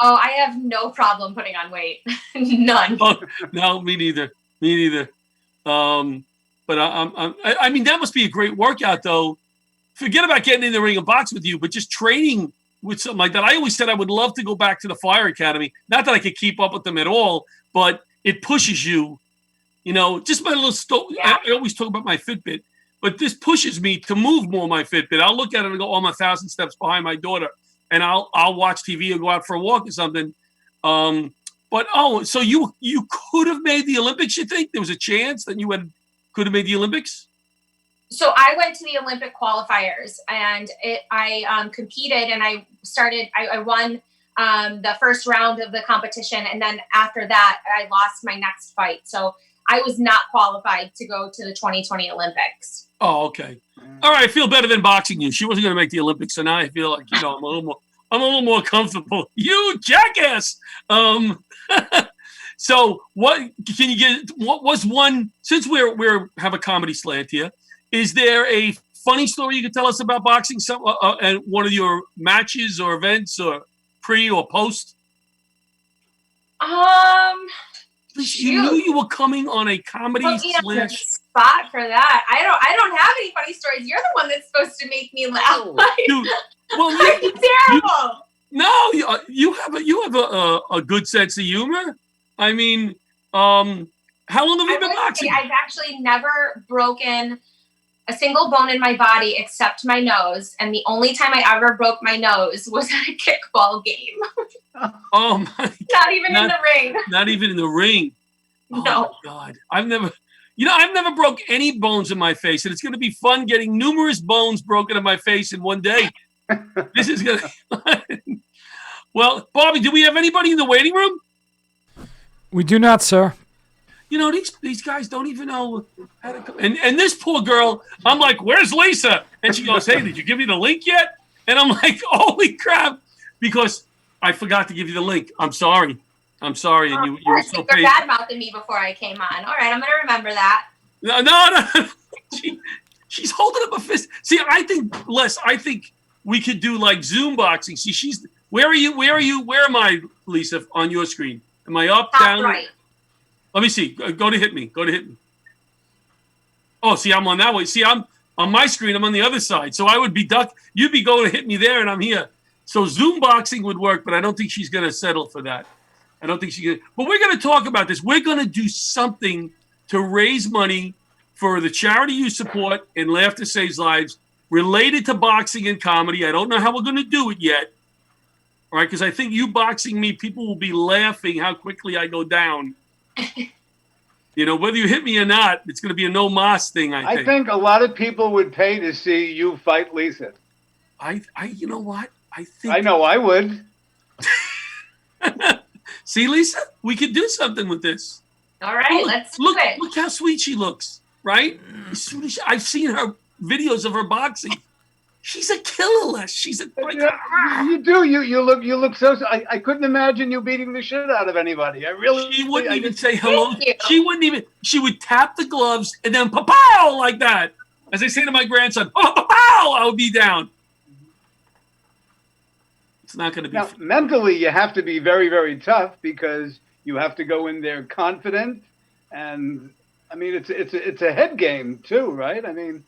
Oh, I have no problem putting on weight. None. Oh, no, me neither. But I mean, that must be a great workout, though. Forget about getting in the ring and box with you, but just training with something like that. I always said I would love to go back to the Fire Academy. Not that I could keep up with them at all, but it pushes you You know, just my little I always talk about my Fitbit, but this pushes me to move more my Fitbit. I'll look at it and go, I'm 1,000 steps behind my daughter, and I'll watch TV or go out for a walk or something. But so you could have made the Olympics, you think? There was a chance that you could have made the Olympics? So I went to the Olympic qualifiers, and I competed, and I won the first round of the competition, and then after that, I lost my next fight. So I was not qualified to go to the 2020 Olympics. Oh, okay. All right, I feel better than boxing you. She wasn't going to make the Olympics, so now I feel like, I'm a little more comfortable. You jackass! So what was one, since we're have a comedy slant here, is there a funny story you could tell us about boxing? And one of your matches or events or pre or post? You knew you were coming on a comedy slant. Spot for that. I don't have any funny stories. You're the one that's supposed to make me laugh. Dude, well, terrible. You have a good sense of humor. I mean, how long have you been boxing? I've actually never broken a single bone in my body except my nose, and the only time I ever broke my nose was at a kickball game. Oh my! Not even in the ring. Not even in the ring. No. Oh my God, I've never broke any bones in my face, and it's going to be fun getting numerous bones broken in my face in one day. This is going to. Well, Bobby, do we have anybody in the waiting room? We do not, sir. You know, these guys don't even know how to come. And this poor girl, I'm like, where's Lisa? And she goes, hey, did you give me the link yet? And I'm like, holy crap, because I forgot to give you the link. I'm sorry. And you were so patient. You were bad-mouthing me before I came on. All right, I'm going to remember that. No. She's holding up a fist. See, I think we could do like Zoom boxing. See, where are you? Where am I, Lisa, on your screen? Am I up, down? Right. Let me see. Go to hit me. Oh, see, I'm on that way. See, I'm on my screen. I'm on the other side. So I would be you'd be going to hit me there, and I'm here. So Zoom boxing would work, but I don't think she's going to settle for that. I don't think she's going to. But we're going to talk about this. We're going to do something to raise money for the charity you support and Laughter Saves Lives related to boxing and comedy. I don't know how we're going to do it yet. All right, because I think you boxing me, people will be laughing how quickly I go down. You know, whether you hit me or not, it's going to be a no mas thing, I think. I think a lot of people would pay to see you fight Lisa. You know what? I know I would. See, Lisa, we could do something with this. All right, let's do it. Look how sweet she looks, right? As soon as I've seen her videos of her boxing. She's a killer. She's a. You do. You look so. I couldn't imagine you beating the shit out of anybody. I really. She wouldn't even say hello. She wouldn't even. She would tap the gloves and then pow like that. As I say to my grandson, pow! I would be down. It's not going to be. Now, mentally, you have to be very, very tough because you have to go in there confident, and I mean, it's a head game too, right? I mean.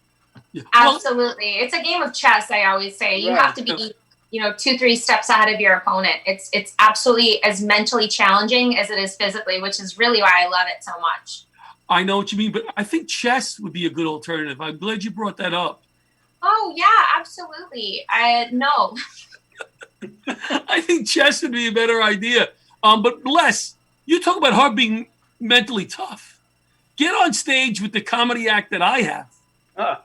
Absolutely. It's a game of chess, I always say. You have to be, 2-3 steps ahead of your opponent. It's absolutely as mentally challenging as it is physically, which is really why I love it so much. I know what you mean, but I think chess would be a good alternative. I'm glad you brought that up. Oh, yeah, absolutely. No. I think chess would be a better idea. But Les, you talk about her being mentally tough. Get on stage with the comedy act that I have.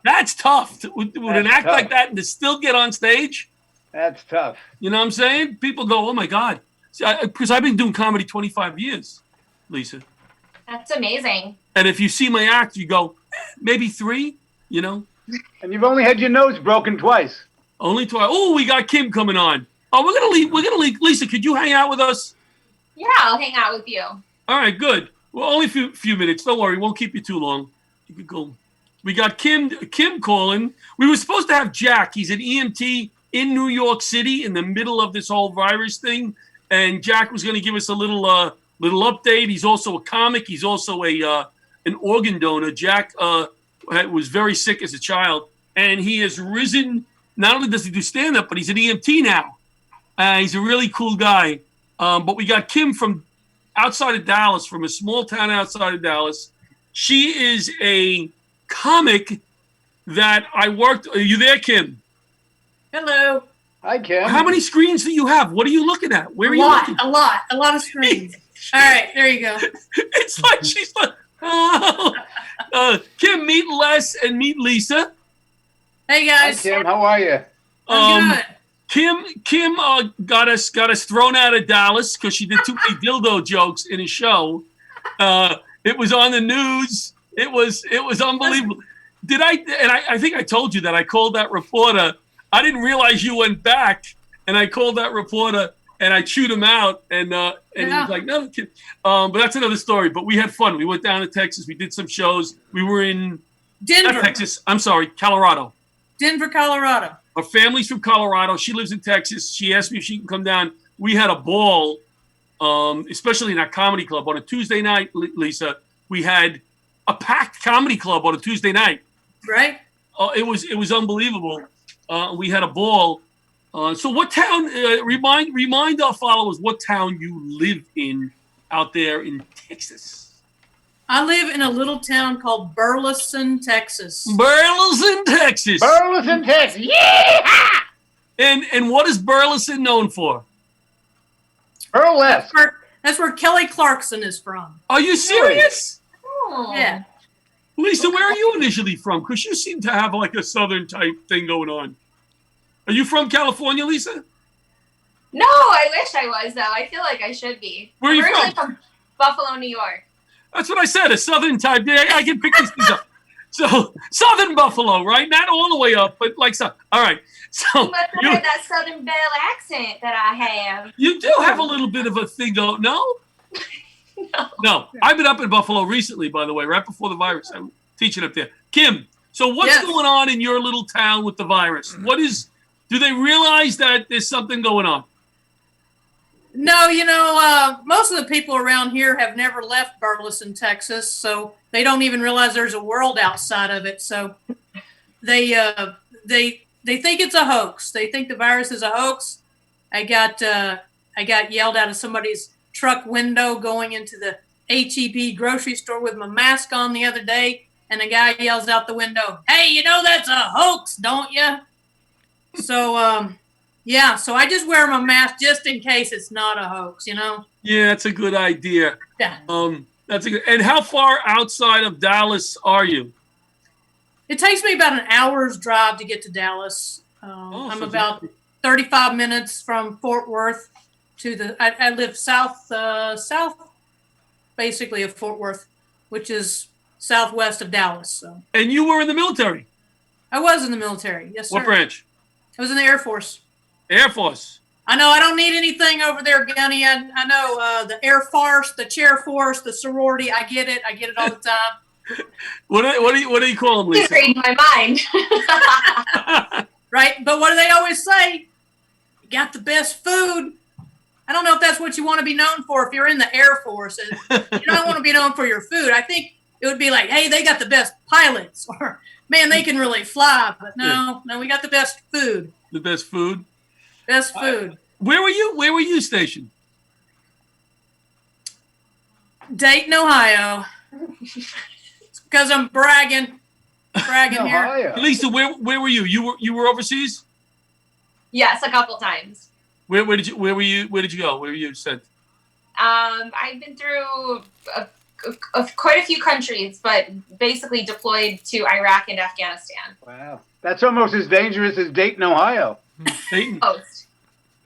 That's tough. With an act tough like that and to still get on stage. That's tough. You know what I'm saying? People go, oh my God. Because I've been doing comedy 25 years, Lisa. That's amazing. And if you see my act, you go, maybe 3, And you've only had your nose broken twice. Only twice. Oh, we got Kim coming on. Oh, we're gonna leave. Lisa, could you hang out with us? Yeah, I'll hang out with you. All right, good. Well, only a few minutes. Don't worry, won't keep you too long. You could go. We got Kim calling. We were supposed to have Jack. He's an EMT in New York City in the middle of this whole virus thing. And Jack was going to give us a little update. He's also a comic. He's also an organ donor. Jack was very sick as a child. And he has risen. Not only does he do stand-up, but he's an EMT now. He's a really cool guy. But we got Kim from outside of Dallas, from a small town outside of Dallas. She is a comic that I worked. Are you there, Kim? Hello. Hi, Kim. How many screens do you have? What are you looking at? Where are you looking? A lot of screens. All right, there you go. It's like she's like, oh. Kim, meet Les and meet Lisa. Hey guys. Hi, Kim. How are you? I'm good. Kim got us thrown out of Dallas because she did too many dildo jokes in a show. It was on the news. It was unbelievable. I think I told you that I called that reporter. I didn't realize you went back, and I called that reporter and I chewed him out, and he was like, "No, kid." But that's another story. But we had fun. We went down to Texas. We did some shows. We were in Denver, Texas. I'm sorry, Colorado. Denver, Colorado. Our family's from Colorado. She lives in Texas. She asked me if she can come down. We had a ball, especially in our comedy club on a Tuesday night. Lisa, we had a packed comedy club on a Tuesday night. Right. It was unbelievable. We had a ball. So what town? Remind our followers what town you live in out there in Texas. I live in a little town called Burleson, Texas. Burleson, Texas. Burleson, Texas. Yeah. And what is Burleson known for? Burlesque. That's where Kelly Clarkson is from. Are you serious? Oh. Yeah. Lisa, where are you initially from? Because you seem to have like a southern type thing going on. Are you from California, Lisa? No, I wish I was, though. I feel like I should be. Where are you originally from? Buffalo, New York. That's what I said, a southern type. I can pick these things up. So, southern Buffalo, right? Not all the way up, but like so. All right. So you must have heard that Southern Belle accent that I have. You do have a little bit of a thing going, no? No. I've been up in Buffalo recently, by the way, right before the virus. I'm teaching up there. Kim, so what's going on in your little town with the virus? Do they realize that there's something going on? No, most of the people around here have never left Burleson, Texas, so they don't even realize there's a world outside of it. So they think it's a hoax. They think the virus is a hoax. I got yelled out of somebody's truck window going into the H-E-B grocery store with my mask on the other day, and a guy yells out the window, "Hey, that's a hoax, don't you?" So, so I just wear my mask just in case it's not a hoax, Yeah, that's a good idea. Yeah. And how far outside of Dallas are you? It takes me about an hour's drive to get to Dallas. I'm about 35 minutes from Fort Worth I live south, basically of Fort Worth, which is southwest of Dallas. So. And you were in the military? I was in the military, yes, sir. What branch? I was in the Air Force. Air Force. I know I don't need anything over there, Gunny. I know the Air Force, the Chair Force, the sorority. I get it all the time. What do you call them, Lisa? You're reading my mind. Right, but what do they always say? You got the best food. I don't know if that's what you want to be known for if you're in the Air Force. You don't want to be known for your food. I think it would be like, hey, they got the best pilots, or man, they can really fly. But no, we got the best food. The best food? Best food. Where were you stationed? Dayton, Ohio. It's because I'm bragging here. Lisa, where were you? You were overseas? Yes, a couple times. Where did you go? Where were you sent? I've been through quite a few countries, but basically deployed to Iraq and Afghanistan. Wow. That's almost as dangerous as Dayton, Ohio. Dayton.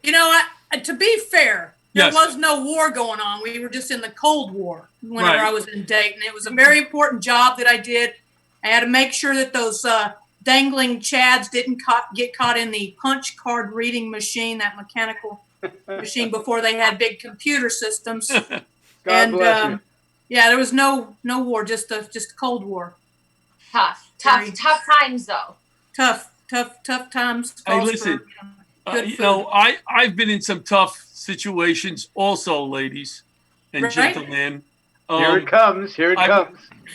To be fair, yes. There was no war going on. We were just in the Cold War whenever I was in Dayton. It was a very important job that I did. I had to make sure that those dangling chads didn't get caught in the punch card reading machine, that mechanical machine, before they had big computer systems. God bless you. Yeah, there was no war, just Cold War. Tough times though. Tough times. Hey, listen, I've been in some tough situations also, ladies and gentlemen. Here it comes.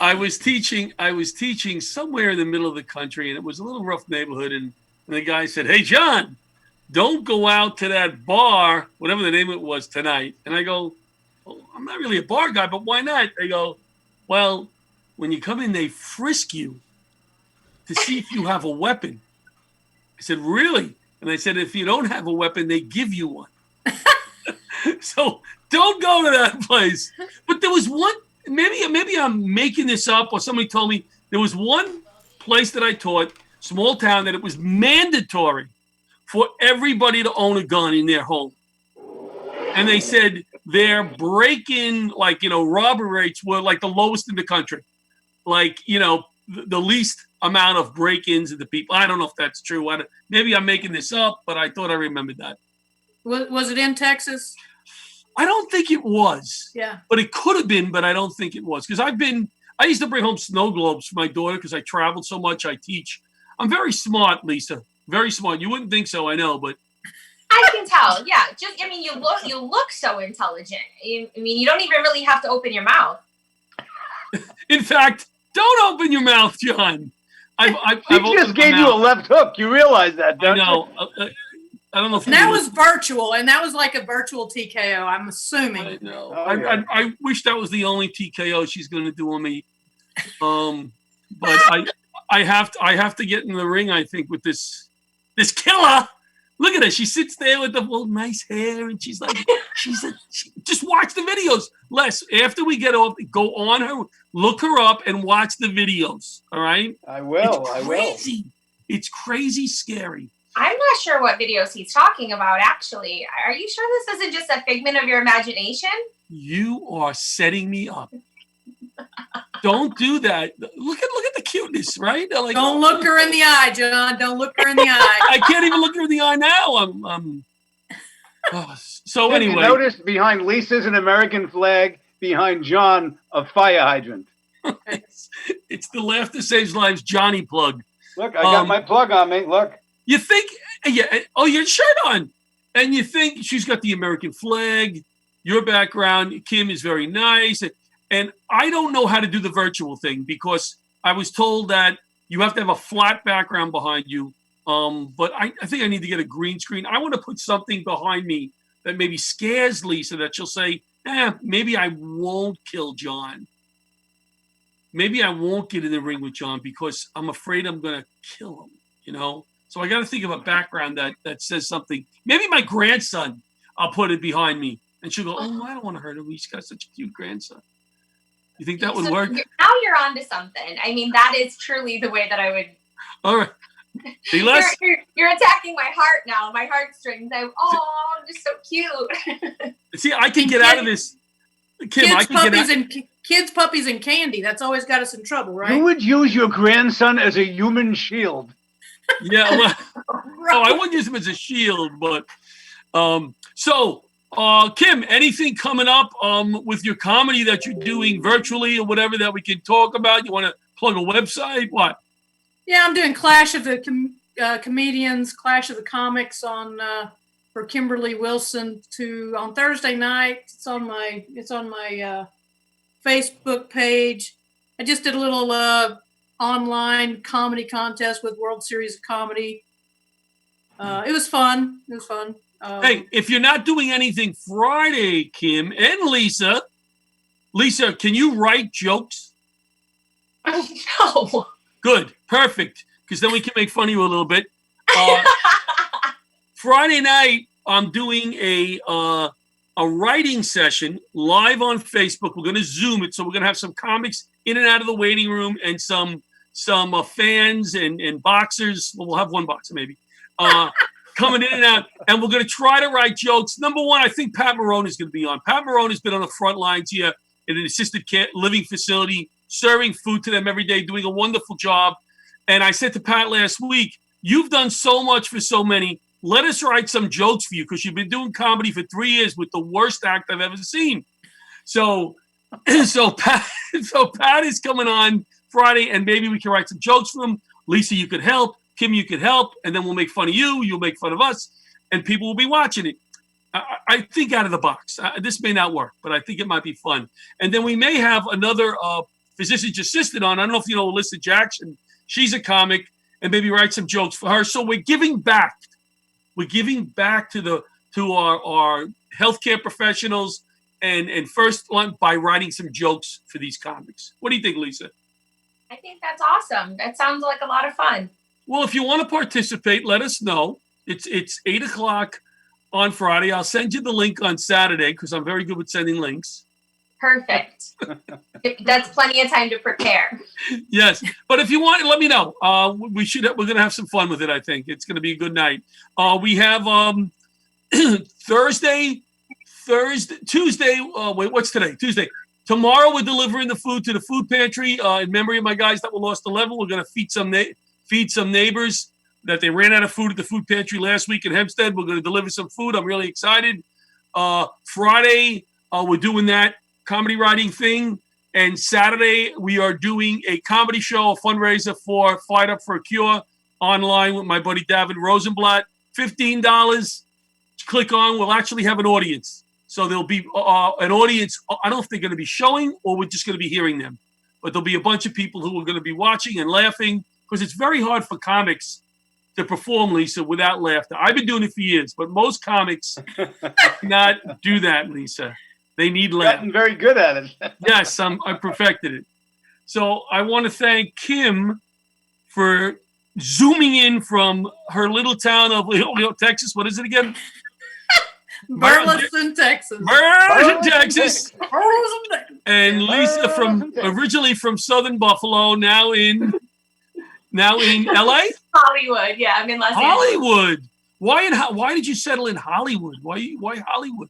I was teaching somewhere in the middle of the country, and it was a little rough neighborhood. And the guy said, "Hey, John, don't go out to that bar, whatever the name it was, tonight." And I go, "Well, I'm not really a bar guy, but why not?" They go, "Well, when you come in, they frisk you to see if you have a weapon. I said, really? And I said, if you don't have a weapon, they give you one. So don't go to that place. But there was one, maybe I'm making this up, or somebody told me there was one place that I taught, small town, that it was mandatory for everybody to own a gun in their home. And they said their break-in, robbery rates were like the lowest in the country. The least amount of break-ins of the people. I don't know if that's true. Maybe I'm making this up, but I thought I remembered that. Was it in Texas? I don't think it was. Yeah. But it could have been, but I don't think it was. Because I used to bring home snow globes for my daughter because I traveled so much. I teach. I'm very smart, Lisa. Very smart. You wouldn't think so, I know, but I can tell. Yeah. You look so intelligent. You don't even really have to open your mouth. In fact, don't open your mouth, John. He just gave you a left hook. You realize that, don't you? I know. I don't know if that was virtual, and that was like a virtual TKO, I'm assuming. I know. I wish that was the only TKO she's going to do on me. But I have to get in the ring, I think, with this killer. Look at her. She sits there with the nice hair, and she's like, just watch the videos. Les, after we get off, go on her, look her up, and watch the videos. All right? I will. It's crazy. It's crazy scary. I'm not sure what videos he's talking about, actually. Are you sure this isn't just a figment of your imagination? You are setting me up. Don't do that. Look at the cuteness, right? Like, don't look her in the eye, John. Don't look her in the eye. I can't even look her in the eye now. So anyway. You notice behind Lisa's an American flag, behind John a fire hydrant. It's the Laughter Saves Lives Johnny plug. Look, I got my plug on me. Look. You think, your shirt on. And you think she's got the American flag. Your background, Kim, is very nice. And I don't know how to do the virtual thing because I was told that you have to have a flat background behind you. But I think I need to get a green screen. I want to put something behind me that maybe scares Lisa, that she'll say, maybe I won't kill John. Maybe I won't get in the ring with John because I'm afraid I'm going to kill him, So I got to think of a background that says something. Maybe my grandson, I'll put it behind me. And she'll go, I don't want to hurt him. He's got such a cute grandson. You think that would work? Now you're onto something. That is truly the way that I would. All right. You're attacking my heart now, my heartstrings. Just so cute. See, I can get out of this. Kim, kids, puppies, and candy. That's always got us in trouble, right? You would use your grandson as a human shield. Yeah, well, no, I wouldn't use him as a shield, but Kim, anything coming up with your comedy that you're doing virtually or whatever that we can talk about? You want to plug a website? What? Yeah, I'm doing Clash of the Comedians, Clash of the Comics for Kimberly Wilson on Thursday night. It's on my Facebook page. I just did a little online comedy contest with World Series of Comedy. It was fun. Hey, if you're not doing anything Friday, Kim and Lisa, can you write jokes? No. Good, perfect, because then we can make fun of you a little bit. Friday night, I'm doing a writing session live on Facebook. We're going to Zoom it, so we're going to have some comics in and out of the waiting room and some fans and boxers. Well, we'll have one boxer maybe. Coming in and out, and we're going to try to write jokes. Number one, I think Pat Marone is going to be on. Pat Marone has been on the front lines here in an assisted living facility, serving food to them every day, doing a wonderful job. And I said to Pat last week, you've done so much for so many. Let us write some jokes for you because you've been doing comedy for 3 years with the worst act I've ever seen. So Pat is coming on Friday, and maybe we can write some jokes for him. Lisa, you could help. Kim, you could help, and then we'll make fun of you. You'll make fun of us, and people will be watching it. I think out of the box. This may not work, but I think it might be fun. And then we may have another physician's assistant on. I don't know if you know Alyssa Jackson. She's a comic, and maybe write some jokes for her. So we're giving back. We're giving back to our healthcare professionals and first one by writing some jokes for these comics. What do you think, Lisa? I think that's awesome. That sounds like a lot of fun. Well, if you want to participate, let us know. It's 8 o'clock on Friday. I'll send you the link on Saturday because I'm very good with sending links. Perfect. That's plenty of time to prepare. Yes, but if you want, let me know. We're going to have some fun with it. I think it's going to be a good night. We have Tuesday. Wait, what's today? Tuesday. Tomorrow we're delivering the food to the food pantry in memory of my guys that were lost to level. We're going to feed some neighbors that they ran out of food at the food pantry last week in Hempstead. We're going to deliver some food. I'm really excited. Friday we're doing that comedy writing thing. And Saturday, we are doing a comedy show, a fundraiser for Fight Up for a Cure online with my buddy David Rosenblatt. $15. Click on. We'll actually have an audience. So there'll be an audience. I don't know if they're going to be showing or we're just going to be hearing them. But there'll be a bunch of people who are going to be watching and laughing because it's very hard for comics to perform, Lisa, without laughter. I've been doing it for years, but most comics cannot do that, Lisa. They need laughter. Gotten very good at it. Yes, I perfected it. So I want to thank Kim for zooming in from her little town of Texas. What is it again? Burleson, Texas. Burleson, Texas. And Lisa originally from Southern Buffalo, now in LA? Hollywood. Yeah, I'm in Los Angeles. Hollywood. Why did you settle in Hollywood? Why Hollywood?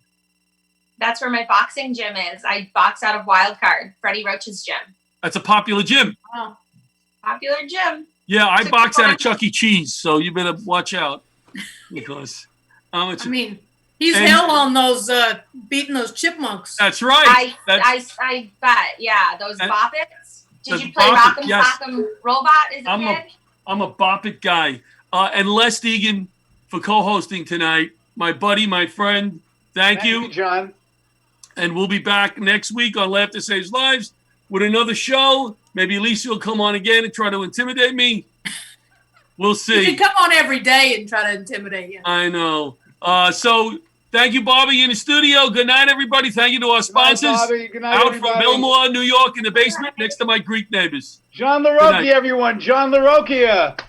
That's where my boxing gym is. I box out of Wild Card, Freddie Roach's gym. That's a popular gym. Oh, popular gym. Yeah, I box out of Chuck E. Cheese, so you better watch out. Because he's hell on those beating those chipmunks. That's right. I bet. Yeah, those boppets. Did you play Rock'em Sock'em Robot as a kid? I'm a bop it guy. And Les Degan for co-hosting tonight. My buddy, my friend. Thank you, John. And we'll be back next week on Laughter Saves Lives with another show. Maybe Lisa will come on again and try to intimidate me. We'll see. You can come on every day and try to intimidate you. I know. So thank you, Bobby, in the studio. Good night, everybody. Thank you to our sponsors. Good night, out everybody. from Belmore, New York, in the basement next to my Greek neighbors. John Larrochia, everyone. John Larrochia.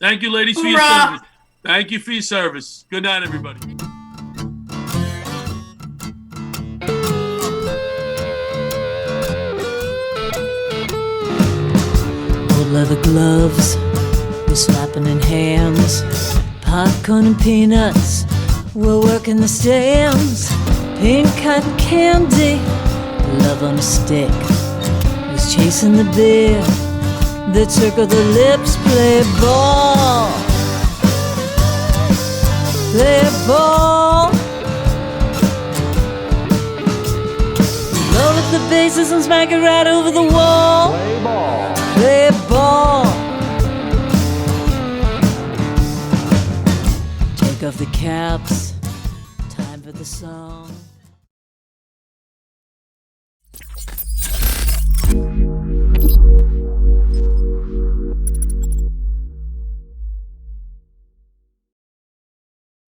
Thank you, ladies, for your service. Thank you for your service. Good night, everybody. Leather gloves, we're slapping in hands. Popcorn and peanuts, we're working the stands. Pink cotton candy, love on a stick. Who's chasing the beer? They circle the lips, play ball. Play ball. Load up the bases and smack it right over the wall. Play ball. Play ball. Take off the caps. Time for the song.